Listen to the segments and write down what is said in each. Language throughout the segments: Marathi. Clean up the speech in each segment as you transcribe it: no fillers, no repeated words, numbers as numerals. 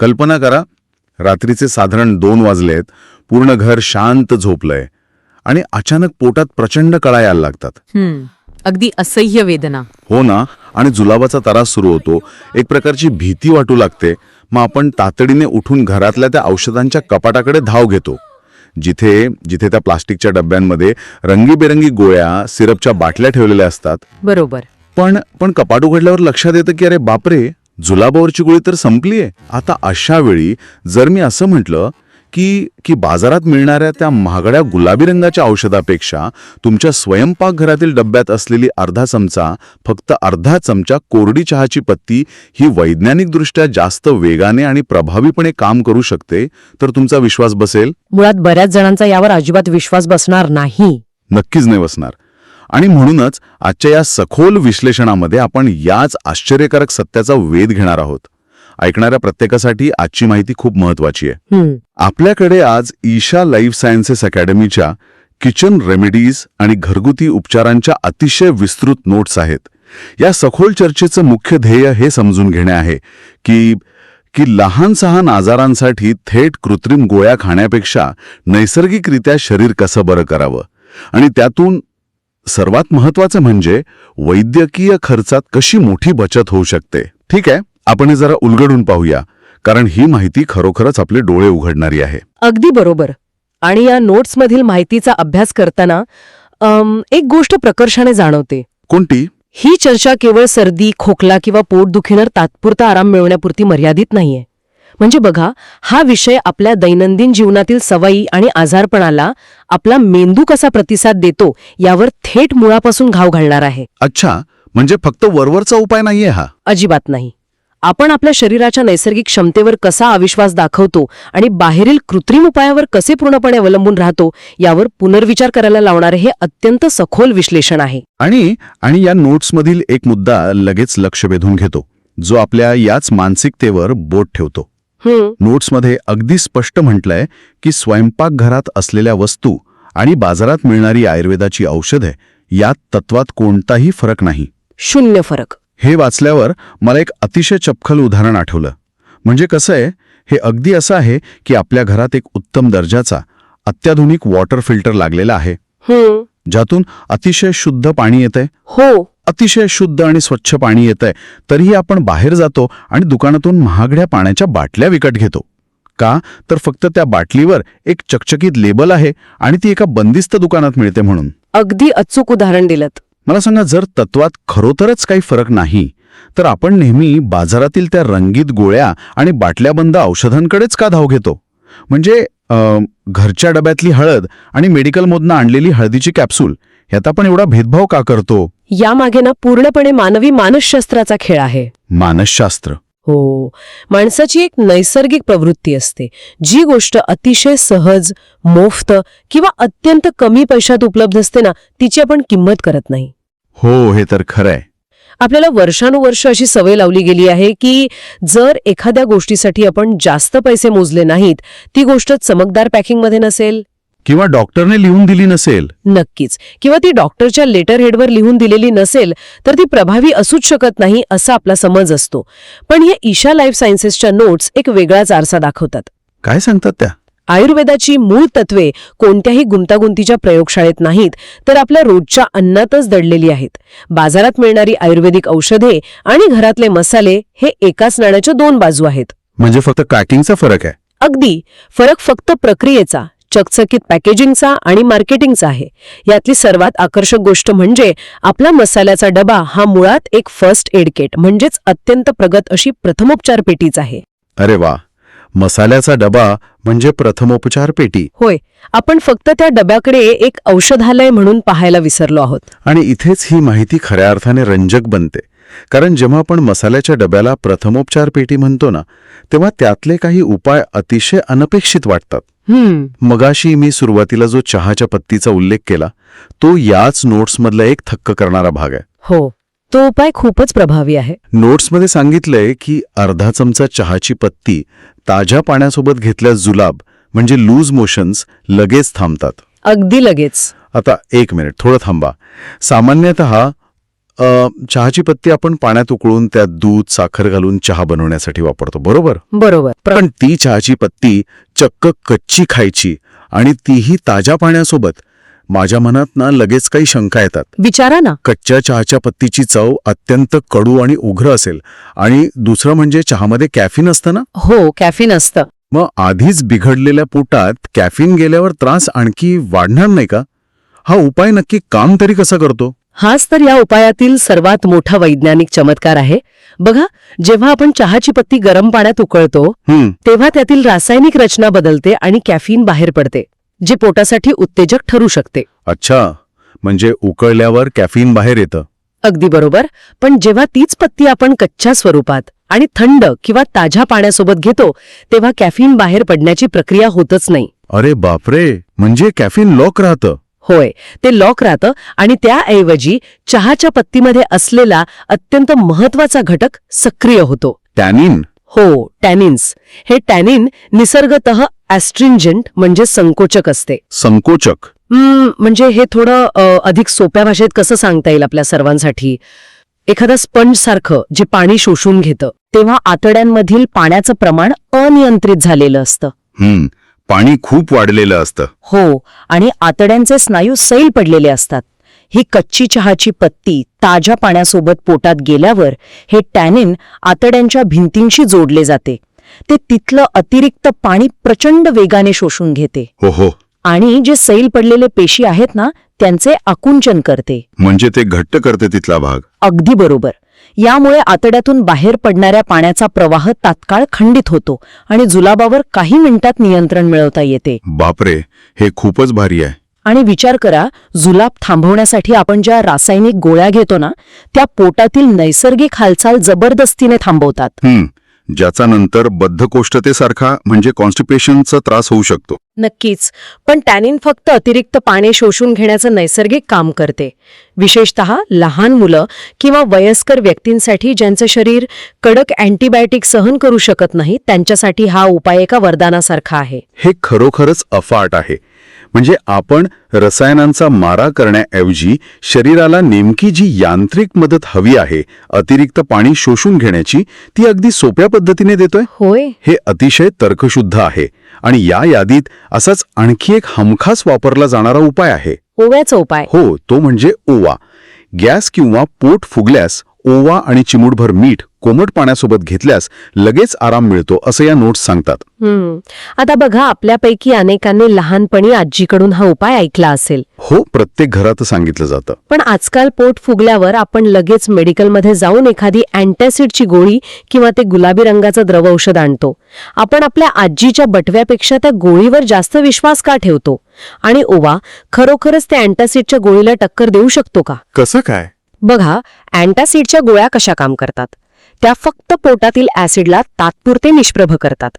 कल्पना करा, रात्रीचे साधारण 2 वाजलेत, पूर्ण घर शांत झोपलंय आणि अचानक पोटात प्रचंड कळा यायला लागतात. अगदी असह्य वेदना. हो ना. आणि जुलाबाचा त्रास सुरू होतो. एक प्रकारची भीती वाटू लागते. मग आपण तातडीने उठून घरातल्या त्या औषधांच्या कपाटाकडे धाव घेतो, जिथे जिथे त्या प्लास्टिकच्या डब्यांमध्ये रंगीबेरंगी गोळ्या, सिरपच्या बाटल्या ठेवलेल्या असतात. बरोबर. पण कपाट उघडल्यावर लक्षात येतं की अरे बापरे, जुलाबावरची गोळी तर संपलीये. आता अशा वेळी जर मी असं म्हटलं की बाजारात मिळणाऱ्या त्या महागड्या गुलाबी रंगाच्या औषधापेक्षा तुमच्या स्वयंपाकघरातील डब्यात असलेली फक्त अर्धा चमचा कोरडी चहाची पत्ती ही वैज्ञानिकदृष्ट्या जास्त वेगाने आणि प्रभावीपणे काम करू शकते, तर तुमचा विश्वास बसेल? मुळात बऱ्याच जणांचा यावर अजिबात विश्वास बसणार नाही. नक्कीच नाही बसणार. आणि म्हणूनच आजच्या या सखोल विश्लेषणामध्ये आपण याच आश्चर्यकारक सत्याचा वेध घेणार आहोत. ऐकणाऱ्या प्रत्येकासाठी आजची माहिती खूप महत्वाची आहे. आपल्याकडे आज ईशा लाईफ सायन्सेस अकॅडमीच्या किचन रेमेडीज आणि घरगुती उपचारांच्या अतिशय विस्तृत नोट्स आहेत. या सखोल चर्चेचं मुख्य ध्येय हे समजून घेणे आहे की लहान सहान आजारांसाठी थेट कृत्रिम गोळ्या खाण्यापेक्षा नैसर्गिकरित्या शरीर कसं बरं करावं, आणि त्यातून सर्वात महत्वाचं म्हणजे वैद्यकीय खर्चात कशी मोठी बचत होऊ शकते. ठीक आहे, आपण हे जरा उलगडून पाहूया, कारण ही माहिती खरोखरच आपले डोळे उघडणारी आहे. अगदी बरोबर. आणि या नोट्समधील माहितीचा अभ्यास करताना एक गोष्ट प्रकर्षाने जाणवते. कोणती? ही चर्चा केवळ सर्दी, खोकला किंवा पोटदुखीवर तात्पुरता आराम मिळवण्यापुरती मर्यादित नाहीये. म्हणजे बघा, हा विषय आपल्या दैनंदिन जीवनातील सवयी आणि आजारपणाला आपला मेंदू कसा प्रतिसाद देतो यावर थेट मुळापासून घाव घालणार आहे. अच्छा, म्हणजे फक्त वरवरचा उपाय नाहीये हा? अजिबात नाही. आपण आपल्या शरीराच्या नैसर्गिक क्षमतेवर कसा अविश्वास दाखवतो आणि बाहेरील कृत्रिम उपायावर कसे पूर्णपणे अवलंबून राहतो यावर पुनर्विचार करायला लावणारे हे अत्यंत सखोल विश्लेषण आहे. आणि या नोट्समधील एक मुद्दा लगेच लक्ष वेधून घेतो, जो आपल्या याच मानसिकतेवर बोट ठेवतो. नोट्समध्ये अगदी स्पष्ट म्हटलंय की स्वयंपाकघरात असलेल्या वस्तू आणि बाजारात मिळणारी आयुर्वेदाची औषधे यात तत्वात कोणताही फरक नाही. शून्य फरक. हे वाचल्यावर मला एक अतिशय चपखल उदाहरण आठवलं. म्हणजे कसं आहे, हे अगदी असं आहे की आपल्या घरात एक उत्तम दर्जाचा अत्याधुनिक वॉटर फिल्टर लागलेला आहे, ज्यातून अतिशय शुद्ध पाणी येतंय. हो, अतिशय शुद्ध आणि स्वच्छ पाणी येतंय. तरीही आपण बाहेर जातो आणि दुकानातून महागड्या पाण्याच्या बाटल्या विकत घेतो. का? तर फक्त त्या बाटलीवर एक चकचकीत लेबल आहे आणि ती एका बंदिस्त दुकानात मिळते म्हणून. अगदी अचूक उदाहरण दिलं. मला सांगा, जर तत्वात खरोखरच काही फरक नाही, तर आपण नेहमी बाजारातील त्या रंगीत गोळ्या आणि बाटल्याबंद औषधांकडेच का धाव घेतो? म्हणजे घरच्या डब्यातली हळद आणि मेडिकलमधून आणलेली हळदीची कॅप्सूल ह्यात आपण एवढा भेदभाव का करतो? यामागे ना पूर्णपणे मानवी मानसशास्त्राचा खेळ आहे. मानसशास्त्र? हो. माणसाची एक नैसर्गिक प्रवृत्ती असते. जी गोष्ट अतिशय सहज, मोफत किंवा अत्यंत कमी पैशात उपलब्ध असते ना, तिची आपण किंमत करत नाही. हो, हे तर खरंय. आपल्याला वर्षानुवर्ष अशी सवय लावली गेली आहे की जर एखाद्या गोष्टीसाठी आपण जास्त पैसे मोजले नाहीत, ती गोष्ट चमकदार पॅकिंगमध्ये नसेल, किंवा डॉक्टरने लिहून दिली नसेल, नक्कीच, किंवा ती डॉक्टरच्या लेटर हेडवर लिहून दिलेली नसेल, तर ती प्रभावी असूच शकत नाही असा आपला समज असतो. पण हे ईशा लाईफ सायन्सेसच्या नोट्स एक वेगळाच आरसा दाखवतात. काय सांगतात त्या? आयुर्वेदाची मूळ तत्वे कोणत्याही गुंतागुंतीच्या प्रयोगशाळेत नाहीत, तर आपल्या रोजच्या अन्नातच दडलेली आहेत. बाजारात मिळणारी आयुर्वेदिक औषधे आणि घरातले मसाले हे एकाच नाण्याच्या 2 बाजू आहेत. म्हणजे फक्त पॅकिंगचा फरक आहे? अगदी. फरक फक्त प्रक्रियेचा, चकचकीत पॅकेजिंगचा आणि मार्केटिंगचा आहे. यातली सर्वात आकर्षक गोष्ट म्हणजे आपला मसाल्याचा डबा हा मुळात एक फर्स्ट एड किट म्हणजेच अत्यंत प्रगत अशी प्रथमोपचार पेटीच आहे. अरे वा, मसाल्याचा डबा म्हणजे प्रथमोपचार पेटी. होय. आपण फक्त त्या डब्याकडे एक औषधालय म्हणून पाहायला विसरलो आहोत. आणि इथेच ही माहिती खऱ्या अर्थाने रंजक बनते. कारण जेव्हा आपण मसाल्याच्या डब्याला प्रथमोपचार पेटी म्हणतो ना, तेव्हा त्यातले काही उपाय अतिशय अनपेक्षित वाटतात. मगाशी मी सुरुवातीला जो चहाच्या पत्तीचा उल्लेख केला, तो याच नोट्समधला एक थक्क करणारा भाग आहे. हो, तो उपाय खूपच प्रभावी आहे. नोट्समध्ये सांगितलंय की अर्धा चमचा चहाची पत्ती ताज्या पाण्यासोबत घेतल्यास जुलाब म्हणजे लूज मोशन्स लगेच थांबतात. अगदी लगेच. आता एक मिनिट, थोडं थांबा. सामान्यतः चहाची पत्ती आपण पाण्यात उकळून त्यात दूध साखर घालून चहा बनवण्यासाठी वापरतो, बरोबर? बरोबर. पण ती चहाची पत्ती चक्क कच्ची खायची आणि तीही ताज्या पाण्यासोबत, माझ्या मनात ना लगेच काही शंका येतात. विचारा ना. कच्च्या चहाच्या पत्तीची चव अत्यंत कडू आणि उग्र असेल आणि दुसरं म्हणजे चहामध्ये कॅफीन असतं ना. हो, कॅफीन असतं. मग आधीच बिघडलेल्या पोटात कॅफीन गेल्यावर त्रास आणखी वाढणार नाही का? हा उपाय नक्की काम तरी कसा करतो? हाच तर या उपायातील सर्वात मोठा वैज्ञानिक चमत्कार आहे. बघा, जेव्हा आपण चहाची पत्ती गरम पाण्यात उकळतो तेव्हा त्यातील रासायनिक रचना बदलते आणि कॅफीन बाहेर पडते, जे पोटासाठी उत्तेजक ठरू शकते. अच्छा, म्हणजे उकळल्यावर कॅफीन बाहेर येतं. अगदी बरोबर. पण जेव्हा तीच पत्ती आपण कच्च्या स्वरूपात आणि थंड किंवा ताज्या पाण्यासोबत घेतो तेव्हा कॅफीन बाहेर पडण्याची प्रक्रिया होतच नाही. अरे बापरे, म्हणजे कॅफीन लॉक राहतं. होय, ते लॉक राहतं आणि त्याऐवजी चहाच्या पत्तीमध्ये असलेला अत्यंत महत्वाचा घटक सक्रिय होतो. टॅनिन? हो, टॅनिन्स. हे टॅनिन निसर्गतः ॲस्ट्रिंजंट म्हणजे संकोचक असते. संकोचक? म्हणजे हे थोडं अधिक सोप्या भाषेत कसं सांगता येईल आपल्या सर्वांसाठी? एखादा स्पंज सारखं जे पाणी शोषून घेतं, तेव्हा आतड्यांमधील पाण्याचं प्रमाण अनियंत्रित झालेलं असतं. पाणी खूप वाढलेलं असतं. हो, आणि आतड्यांचे स्नायू सैल पडलेले असतात. ही कच्ची चहाची पत्ती ताज्या पाण्यासोबत पोटात गेल्यावर हे टॅनिन आतड्यांच्या भिंतींशी जोडले जाते. ते तिथलं अतिरिक्त पाणी प्रचंड वेगाने शोषून घेते. हो. आणि जे सैल पडलेले पेशी आहेत ना, त्यांचे आकुंचन करते. म्हणजे ते घट्ट करते तिथला भाग. अगदी बरोबर. यामुळे आतड्यातून बाहेर पडणाऱ्या पाण्याचा प्रवाह तात्काळ खंडित होतो आणि जुलाबावर काही मिनिटात नियंत्रण मिळवता येते. बापरे, हे खूपच भारी आहे. आणि विचार करा, जुलाब थांबवण्यासाठी आपण ज्या रासायनिक गोळ्या घेतो ना, त्या पोटातील नैसर्गिक हालचाल जबरदस्तीने थांबवतात. ज्याचा नंतर बद्धकोष्ठतेसारखा म्हणजे कॉन्स्टिपेशनचा त्रास होऊ शकतो. नक्कीच. पण टॅनिन फक्त अतिरिक्त पाणी शोषून घेण्याचं नैसर्गिक काम करते. विशेषतः लहान मुलं किंवा वयस्कर व्यक्तींसाठी ज्यांचं शरीर कडक अँटीबायोटिक सहन करू शकत नाही, त्यांच्यासाठी हा उपाय एका वरदानासारखा आहे. हे खरोखरच अफाट आहे. म्हणजे आपण रसायनांचा मारा करण्याऐवजी शरीराला नेमकी जी यांत्रिक मदत हवी आहे, अतिरिक्त पाणी शोषून घेण्याची, ती अगदी सोप्या पद्धतीने देतोय. होय. हे अतिशय तर्कशुद्ध आहे. आणि या यादीत असाच आणखी एक हमखास वापरला जाणारा उपाय आहे. ओव्याचा उपाय. हो, तो म्हणजे ओवा. गॅस किंवा पोट फुगल्यास ओवा आणि चिमूटभर मीठ कोमट पाण्यासोबत घेतल्यास लगेच आराम मिळतो, असं या नोट्स सांगतात. आता बघा, आपल्यापैकी अनेकांनी लहानपणी आजीकडून हा उपाय ऐकला असेल. हो, प्रत्येक घरात सांगितलं जातं. पण आजकाल पोट फुगल्यावर आपण लगेच मेडिकलमध्ये जाऊन एखादी अँटॅसिडची गोळी किंवा ते गुलाबी रंगाचं द्रव औषध आणतो. आपण आपल्या आजीच्या बटव्यापेक्षा त्या गोळीवर जास्त विश्वास का ठेवतो? आणि ओवा खरोखरच त्या अँटॅसिडच्या गोळीला टक्कर देऊ शकतो का? कसं काय? बघा, अँटॅसिडच्या गोळ्या कशा काम करतात? त्या फक्त पोटातील ॲसिडला तात्पुरते निष्प्रभ करतात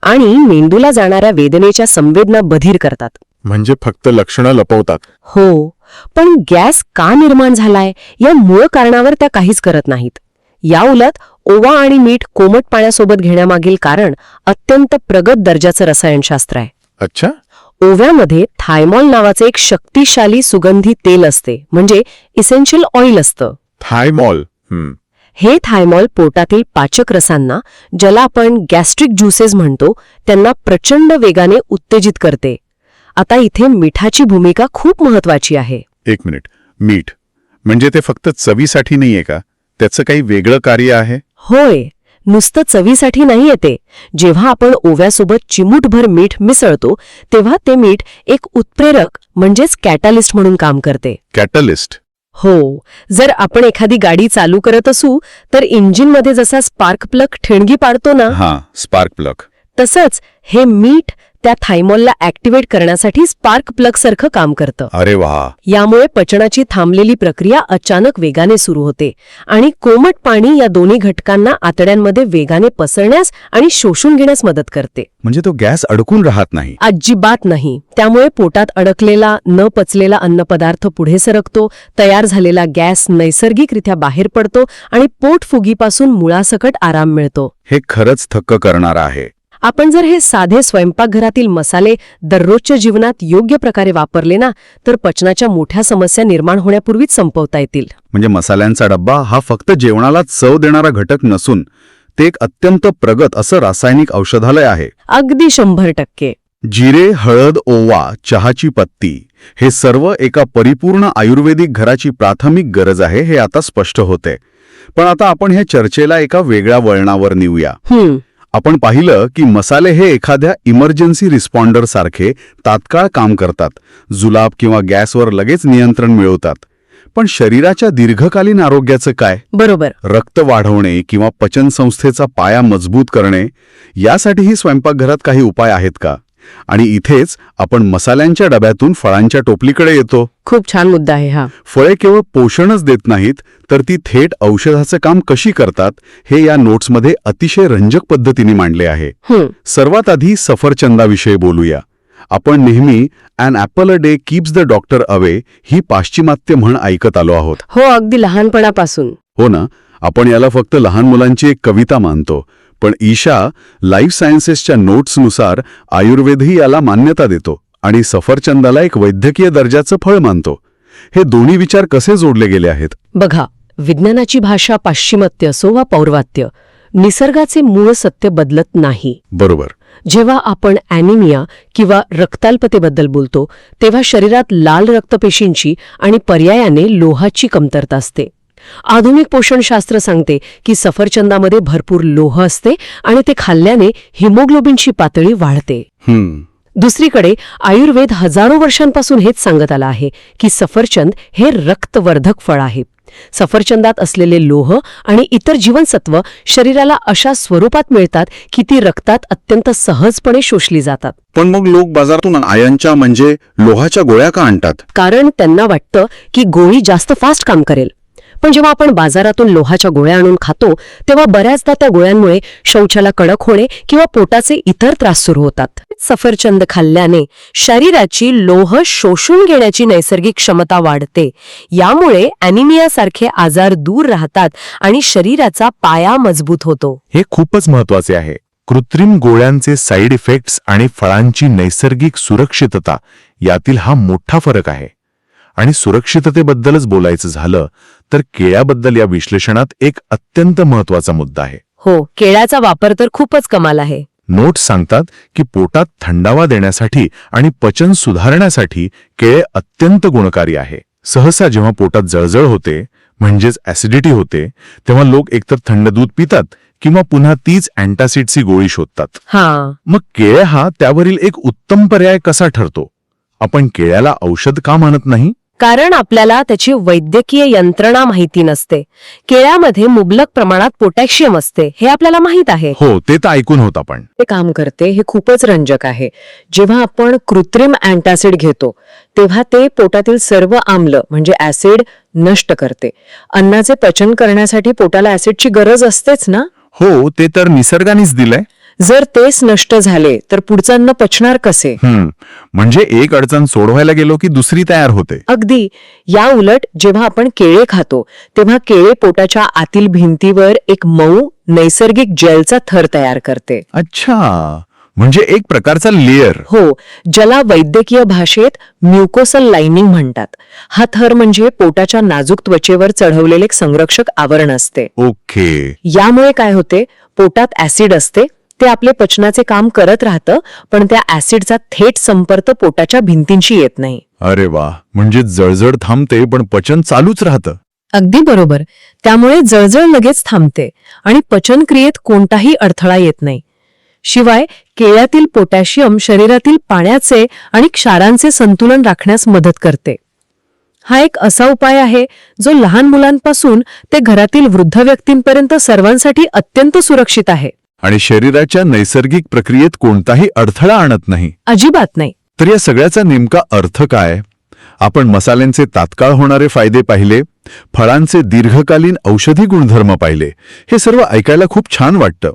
आणि मेंदूला जाणाऱ्या वेदनेच्या संवेदना बधीर करतात. म्हणजे फक्त लक्षणं लपवतात. हो, पण गॅस का निर्माण झालाय या मूळ कारणावर त्या काहीच करत नाहीत. याउलट ओवा आणि मीठ कोमट पाण्यासोबत घेण्यामागील कारण अत्यंत प्रगत दर्जाचं रसायनशास्त्र आहे. अच्छा. ओव्यामध्ये थायमॉल नावाचे एक शक्तिशाली सुगंधी तेल असते, म्हणजे इसेन्शियल ऑइल असतं. थायमॉल? हे थायमॉल पोटातील पाचक रसांना, ज्याला आपण गॅस्ट्रिक ज्युसेस म्हणतो, त्यांना प्रचंड वेगाने उत्तेजित करते. आता इथे मिठाची भूमिका खूप महत्वाची आहे. एक मिनिट, मीठ म्हणजे ते फक्त चवीसाठी नाहीये का? त्याचं काही वेगळं कार्य आहे? होय, नुसतं चवीसाठी नाही येते. जेव्हा आपण ओव्यासोबत चिमूटभर मीठ मिसळतो तेव्हा ते मीठ एक उत्प्रेरक म्हणजेच कॅटलिस्ट म्हणून काम करते. कॅटलिस्ट? हो, जर आपण एखादी गाडी चालू करत असू तर इंजिनमध्ये जसा स्पार्क प्लग ठिणगी पाडतो ना, हां, स्पार्क प्लग, तसंच हे मीठ त्या थायमॉलला ॲक्टिवेट करण्यासाठी स्पार्क प्लग सारखं काम करतं. अरे वा. यामुळे पचनाची थांबलेली प्रक्रिया अचानक वेगाने सुरू होते आणि कोमट पाणी या दोन्ही घटकांना आतड्यांमध्ये वेगाने पसरण्यास आणि शोषून घेण्यास मदत करते. म्हणजे तो गॅस अडकून राहत नाही? अजिबात नाही. त्यामुळे पोटात अडकलेला न पचलेला अन्नपदार्थ पुढे सरकतो, तयार झालेला गॅस नैसर्गिकरित्या बाहेर पडतो आणि पोटफुगीपासून मुळासकट आराम मिळतो. हे खरंच थक्क करणारं आहे. आपण जर हे साधे स्वयंपाकघरातील मसाले दररोजच्या जीवनात योग्य प्रकारे वापरले ना, तर पचनाच्या मोठ्या समस्या निर्माण होण्यापूर्वीच संपवता येतील. म्हणजे मसाल्यांचा डब्बा हा फक्त जेवणाला चव देणारा घटक नसून ते एक अत्यंत प्रगत असं रासायनिक औषधालय आहे. अगदी 100%. जिरे, हळद, ओवा, चहाची पत्ती हे सर्व एका परिपूर्ण आयुर्वेदिक घराची प्राथमिक गरज आहे हे आता स्पष्ट होते. पण आता आपण ह्या चर्चेला एका वेगळ्या वळणावर नेऊया. आपण पाहिलं की मसाले हे एखाद्या इमर्जन्सी रिस्पॉन्डर सारखे तात्काळ काम करतात, जुलाब किंवा गॅसवर लगेच नियंत्रण मिळवतात. पण शरीराच्या दीर्घकालीन आरोग्याचं काय? बरोबर. रक्त वाढवणे किंवा पचनसंस्थेचा पाया मजबूत करणे यासाठीही स्वयंपाकघरात काही उपाय आहेत का? आणि इथेच आपण मसाल्यांच्या डब्यातून फळांच्या टोपलीकडे येतो. खूप छान मुद्दा आहे हा. फळे केवळ पोषणच देत नाहीत, तर ती थेट औषधाचं काम कशी करतात हे या नोट्समध्ये अतिशय रंजक पद्धतीने मांडले आहे. सर्वात आधी सफरचंदाविषयी बोलूया. आपण नेहमी "an apple a day keeps the doctor away" ही पाश्चिमात्य म्हण ऐकत आलो आहोत. हो, अगदी लहानपणापासून. हो ना. आपण याला फक्त लहान मुलांची एक कविता मानतो. पण ईशा लाईफ सायन्सेसच्या नोट्सनुसार आयुर्वेदही याला मान्यता देतो आणि सफरचंदाला एक वैद्यकीय दर्जाचं फळ मानतो. हे दोन्ही विचार कसे जोडले गेले आहेत? बघा, विज्ञानाची भाषा पाश्चिमात्य असो वा पौर्वात्य, निसर्गाचे मूळ सत्य बदलत नाही. बरोबर. जेव्हा आपण ॲनिमिया किंवा रक्ताल्पतेबद्दल बोलतो तेव्हा शरीरात लाल रक्तपेशींची आणि पर्यायाने लोहाची कमतरता असते. आधुनिक पोषणशास्त्र सांगते की सफरचंदामध्ये भरपूर लोह असते आणि ते खाल्ल्याने हिमोग्लोबिनची पातळी वाढते. दुसरीकडे आयुर्वेद हजारो वर्षांपासून हेच सांगत आला आहे की सफरचंद हे रक्तवर्धक फळ आहे. सफरचंदात असलेले लोह आणि इतर जीवनसत्व शरीराला अशा स्वरूपात मिळतात की ती रक्तात अत्यंत सहजपणे शोषली जातात. पण मग लोक बाजारातून आयनच्या म्हणजे लोहाच्या गोळ्या का आणतात? कारण त्यांना वाटतं की गोळी जास्त फास्ट काम करेल. पण जेव्हा आपण बाजारातून लोहाच्या गोळ्या आणून खातो तेव्हा बऱ्याचदा त्या गोळ्यांमुळे शौचाला कडक होणे किंवा पोटाचे इतर त्रास सुरू होतात. सफरचंद खाल्ल्याने शरीराची लोह शोषून घेण्याची नैसर्गिक क्षमता वाढते. यामुळे ॲनिमियासारखे आजार दूर राहतात आणि शरीराचा पाया मजबूत होतो. हे खूपच महत्वाचे आहे. कृत्रिम गोळ्यांचे साईड इफेक्ट्स आणि फळांची नैसर्गिक सुरक्षितता यातील हा मोठा फरक आहे. आणि सुरक्षिततेबद्दलच बोलायचं झालं तर केळ्याबद्दल या विश्लेषणात एक अत्यंत महत्वाचा मुद्दा आहे. हो, केळ्याचा वापर तर खूपच कमाल आहे. नोट्स सांगतात की पोटात थंडावा देण्यासाठी आणि पचन सुधारण्यासाठी केळे अत्यंत गुणकारी आहे. सहसा जेव्हा पोटात जळजळ होते म्हणजेच ॲसिडिटी होते तेव्हा लोक एकतर थंड दूध पितात किंवा पुन्हा तीच अँटासिडची गोळी शोधतात. मग केळे हा त्यावरील एक उत्तम पर्याय कसा ठरतो? आपण केळ्याला औषध का मानत नाही? कारण आपल्याला त्याची वैद्यकीय यंत्रणा माहिती नसते. केळ्यामध्ये मुबलक प्रमाणात पोटॅशियम असते हे आपल्याला माहित आहे. हो, ते तर ऐकून होत आपण. ते काम करते हे खूपच रंजक आहे. जेव्हा आपण कृत्रिम अँटासिड घेतो तेव्हा ते पोटातील सर्व आम्ल म्हणजे ऍसिड नष्ट करते. अन्नाचे पचन करण्यासाठी पोटाला ऍसिडची गरज असतेच ना. हो, ते तर निसर्गानेच दिलंय. जर तेच नष्ट झाले तर पुढचं अन्न पचणार कसे? म्हणजे एक अडचण सोडवायला गेलो की दुसरी तयार होते. अगदी. या उलट जेव्हा आपण केळे खातो तेव्हा केळे पोटाच्या आतील भिंतीवर एक मऊ नैसर्गिक जेलचा थर तयार करते. अच्छा, म्हणजे एक प्रकारचा लेयर. हो, ज्याला वैद्यकीय भाषेत म्युकोसल लाइनिंग म्हणतात. हा थर म्हणजे पोटाच्या नाजूक त्वचेवर चढवलेले एक संरक्षक आवरण असते. ओके. यामुळे काय होते, पोटात ऍसिड असते, ते आपले पचनाचे काम करत राहतं, पण त्या ऍसिडचा थेट संपर्क पोटाच्या भिंतींशी येत नाही. अरे वा, म्हणजे जळजळ थांबते पण पचन चालूच राहतं. अगदी बरोबर. त्यामुळे जळजळ लगेच थांबते आणि पचनक्रियेत कोणताही अडथळा येत नाही. शिवाय केळ्यातील पोटॅशियम शरीरातील पाण्याचे आणि क्षारांचे संतुलन राखण्यास मदत करते. हा एक असा उपाय आहे जो लहान मुलांपासून ते घरातील वृद्ध व्यक्तींपर्यंत सर्वांसाठी अत्यंत सुरक्षित आहे. आणि शरीराच्या नैसर्गिक प्रक्रियेत कोणताही अडथळा आणत नाही. अजिबात नाही. तर या सगळ्याचा नेमका अर्थ काय? आपण मसाल्यांचे तात्काळ होणारे फायदे पाहिले, फळांचे दीर्घकालीन औषधी गुणधर्म पाहिले. हे सर्व ऐकायला खूप छान वाटतं.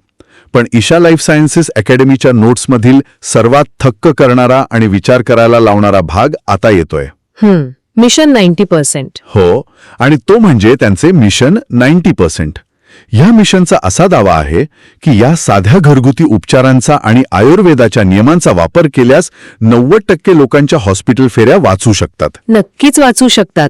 पण ईशा लाईफ सायन्सेस अकॅडमीच्या नोट्समधील सर्वात थक्क करणारा आणि विचार करायला लावणारा भाग आता येतोय. मिशन 90%. हो, आणि तो म्हणजे त्यांचे मिशन 90%. या मिशनचा असा दावा आहे की या साध्या घरगुती उपचारांचा आणि आयुर्वेदाच्या नियमांचा वापर केल्यास 90% लोकांच्या हॉस्पिटल फेऱ्या वाचू शकतात. नक्कीच वाचू शकतात.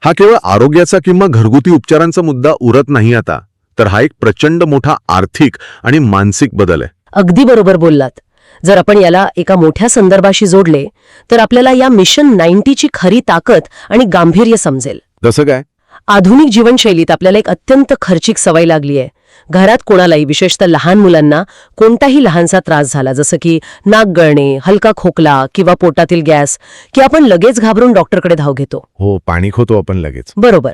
हा केवळ आरोग्याचा किंवा घरगुती उपचारांचा मुद्दा उरत नाही आता, तर हा एक प्रचंड मोठा आर्थिक आणि मानसिक बदल आहे. अगदी बरोबर बोललात. जर आपण याला एका मोठ्या संदर्भाशी जोडले तर आपल्याला या मिशन 90ची खरी ताकद आणि गांभीर्य समजेल. जसं काय? आधुनिक जीवनशैलीत आपल्याला एक अत्यंत खर्चिक सवय लागली आहे. घरात कोणालाही, विशेषतः लहान मुलांना, कोणताही लहानसा त्रास झाला, जसं की नाक गळणे, हलका खोकला किंवा पोटातील गॅस, की आपण लगेच घाबरून डॉक्टरकडे धाव घेतो. हो, पाणी होतो आपण लगेच. बरोबर.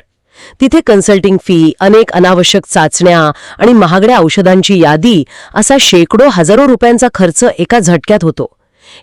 तिथे कन्सल्टिंग फी, अनेक अनावश्यक चाचण्या आणि महागड्या औषधांची यादी, असा शेकडो हजारो रुपयांचा खर्च एका झटक्यात होतो.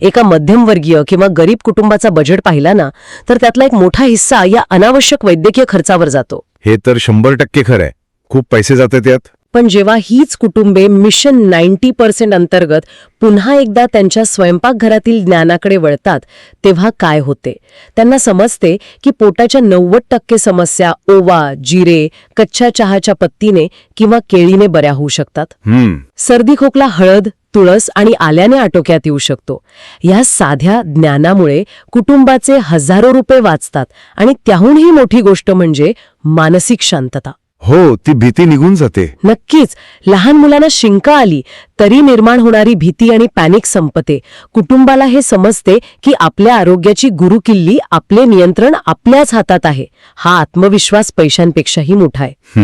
एका मध्यमवर्गीय किंवा गरीब कुटुंबाचा बजेट पाहिला ना, तर त्यातला एक मोठा हिस्सा या अनावश्यक वैद्यकीय खर्चावर जातो. हे तर 100% खरं आहे. खूप पैसे जातात यात. पण जेव्हा हीच कुटुंबे मिशन 90% अंतर्गत पुन्हा एकदा त्यांच्या स्वयंपाकघरातील ज्ञानाकडे वळतात, तेव्हा काय होते? त्यांना समजते की पोटाच्या 90% समस्या ओवा, जिरे, कच्च्या चहाच्या पत्तीने किंवा केळीने बऱ्या होऊ शकतात. सर्दी खोकला हळद, तुळस आणि आल्याने आटोक्यात येऊ शकतो. या साध्या ज्ञानामुळे कुटुंबाचे हजारो रुपये वाचतात आणि त्याहूनही मोठी गोष्ट म्हणजे मानसिक शांतता. हो, ती भीती निघून जाते. नक्कीच. लहान मुलांना शिंका आली तरी निर्माण होणारी भीती आणि पॅनिक संपते. कुटुंबाला हे समजते की आपल्या आरोग्याची गुरुकिल्ली, आपले नियंत्रण आपल्याच हातात आहे. हा आत्मविश्वास पैशांपेक्षाही मोठा आहे.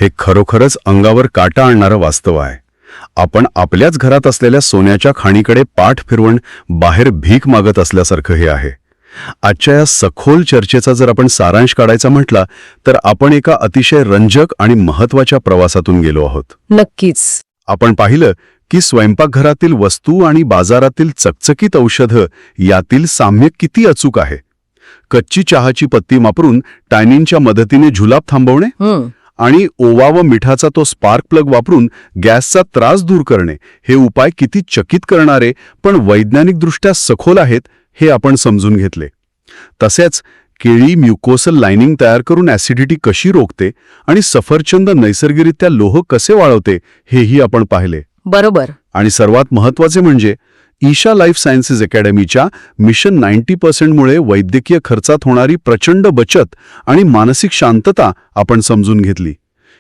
हे खरोखरच अंगावर काटा आणणारं वास्तव आहे. आपण आपल्याच घरात असलेल्या सोन्याच्या खाणीकडे पाठ फिरवून बाहेर भीक मागत असल्यासारखं हे आहे. आजच्या या सखोल चर्चेचा जर आपण सारांश काढायचा म्हटला तर आपण एका अतिशय रंजक आणि महत्वाच्या प्रवासातून गेलो आहोत. नक्कीच. आपण पाहिलं की स्वयंपाकघरातील वस्तू आणि बाजारातील चकचकीत औषधं यातील साम्य किती अचूक आहे. कच्ची चहाची पत्ती वापरून टॅनिनच्या मदतीने जुलाब थांबवणे आणि ओवा व मिठाचा तो स्पार्क प्लग वापरून गॅसचा त्रास दूर करणे, हे उपाय किती चकित करणारे पण वैज्ञानिकदृष्ट्या सखोल आहेत हे आपण समजून घेतले. तसेच केळी म्युकोसल लायनिंग तयार करून ॲसिडिटी कशी रोखते आणि सफरचंद नैसर्गिकरित्या लोह कसे वाळवते हेही आपण पाहिले. बरोबर. आणि सर्वात महत्त्वाचे म्हणजे ईशा लाईफ सायन्सेस अकॅडमीच्या मिशन 90% मुळे वैद्यकीय खर्चात होणारी प्रचंड बचत आणि मानसिक शांतता आपण समजून घेतली.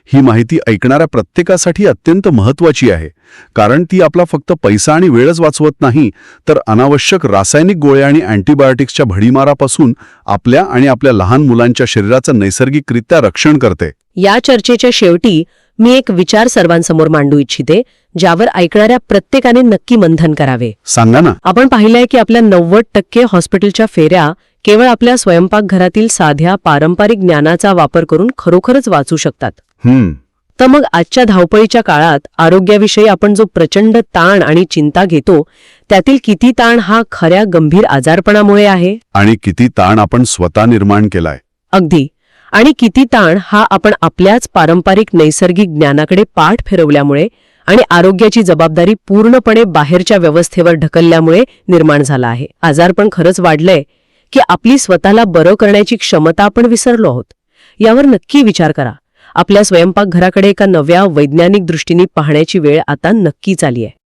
ही माहिती ऐकणाऱ्या प्रत्येकासाठी अत्यंत महत्त्वाची आहे, कारण ती आपला फक्त पैसा आणि वेळच वाचवत नाही, तर अनावश्यक रासायनिक गोळ्या आणि अँटीबायोटिक्सच्या भडीमारापासून आपल्या आणि आपल्या लहान मुलांच्या शरीराचं नैसर्गिकरित्या रक्षण करते. या चर्चेच्या शेवटी मी एक विचार सर्वांसमोर मांडू इच्छिते, ज्यावर ऐकणाऱ्या प्रत्येकाने नक्की मंथन करावे. सांगा ना. आपण पाहिलंय की आपल्या 90% हॉस्पिटलच्या फेऱ्या केवळ आपल्या स्वयंपाकघरातील साध्या पारंपरिक ज्ञानाचा वापर करून खरोखरच वाचू शकतात. तर मग आजच्या धावपळीच्या काळात आरोग्याविषयी आपण जो प्रचंड ताण आणि चिंता घेतो, त्यातील किती ताण हा खऱ्या गंभीर आजारपणामुळे आहे आणि किती ताण आपण स्वतः निर्माण केलाय. अगदी. आणि किती ताण हा आपण आपल्याच पारंपरिक नैसर्गिक ज्ञानाकडे पाठ फिरवल्यामुळे आणि आरोग्याची जबाबदारी पूर्णपणे बाहेरच्या व्यवस्थेवर ढकलल्यामुळे निर्माण झाला आहे. आजारपण खरंच वाढलंय की आपली स्वतःला बरं करण्याची क्षमता आपण विसरलो आहोत? यावर नक्की विचार करा. आपल्या स्वयंपाकघराकडे एका नव्या वैज्ञानिक दृष्टीने पाहण्याची वेळ आता नक्कीच आली आहे.